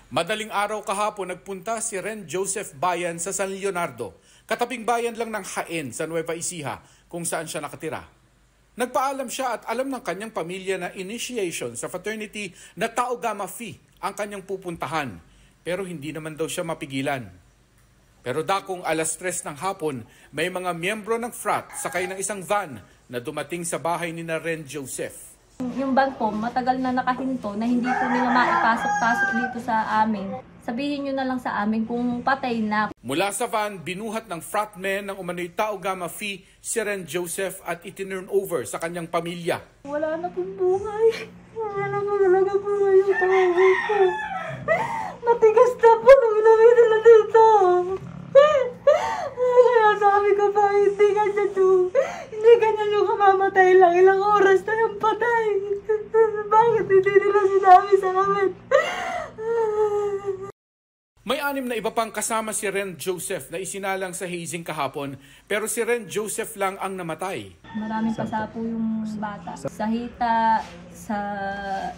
Madaling araw kahapon nagpunta si Ren Joseph Bayan sa San Leonardo, katabing bayan lang ng Jaen sa Nueva Ecija kung saan siya nakatira. Nagpaalam siya at alam ng kanyang pamilya na initiation sa fraternity na Tau Gamma Phi ang kanyang pupuntahan, pero hindi naman daw siya mapigilan. Pero dakong 3:00 ng hapon, may mga miyembro ng frat sakay ng isang van na dumating sa bahay ni Ren Joseph. Yung van po, matagal na nakahinto na hindi po nila maipasok-pasok dito sa amin. Sabihin nyo na lang sa amin kung patay na. Mula sa van, binuhat ng fratmen ng umano'y Tau Gamma Phi si Ren Joseph at itinurn over sa kanyang pamilya. Wala na pong buhay. Wala na po talaga buhay yung tao ko. Matigas na po nung ilawin nila dito. Kaya sabi ko pa, hindi ganyan to. Hindi ganyan yung kamamatay lang. Ilang oras na yung patay. Bakit hindi nila sinabi sa amin? May 6 na iba pang kasama si Ren Joseph na isinalang sa hazing kahapon, pero si Ren Joseph lang ang namatay. Maraming pasapo yung bata. Sa hita, sa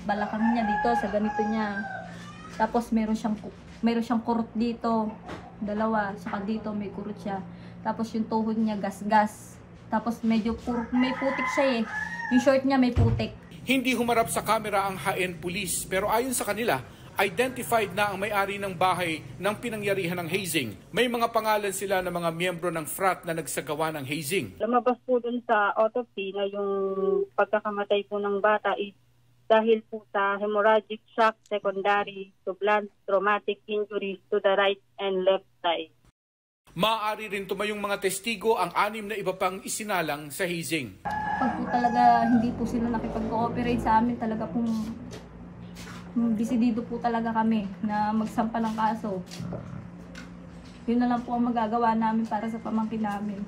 balakang niya dito, sa ganito niya. Tapos meron siyang kurot dito. 2, saka dito may kurot siya. Tapos yung tuhod niya gas-gas. Tapos medyo may putik siya eh. Yung short niya may putik. Hindi humarap sa kamera ang Jaen Police, pero ayon sa kanila, identified na ang may-ari ng bahay ng pinangyarihan ng hazing. May mga pangalan sila ng mga miyembro ng frat na nagsagawa ng hazing. Lumabas po dun sa autopsy na yung pagkakamatay po ng bata is dahil po sa hemorrhagic shock secondary to blunt traumatic injuries to the right and left side. Maaari rin tumayong mga testigo ang 6 na iba pang isinalang sa hazing. Pag po talaga hindi po sila nakipag-cooperate sa amin, talaga pong desidido po talaga kami na magsampa ng kaso. Yun na lang po ang magagawa namin para sa pamangkin namin.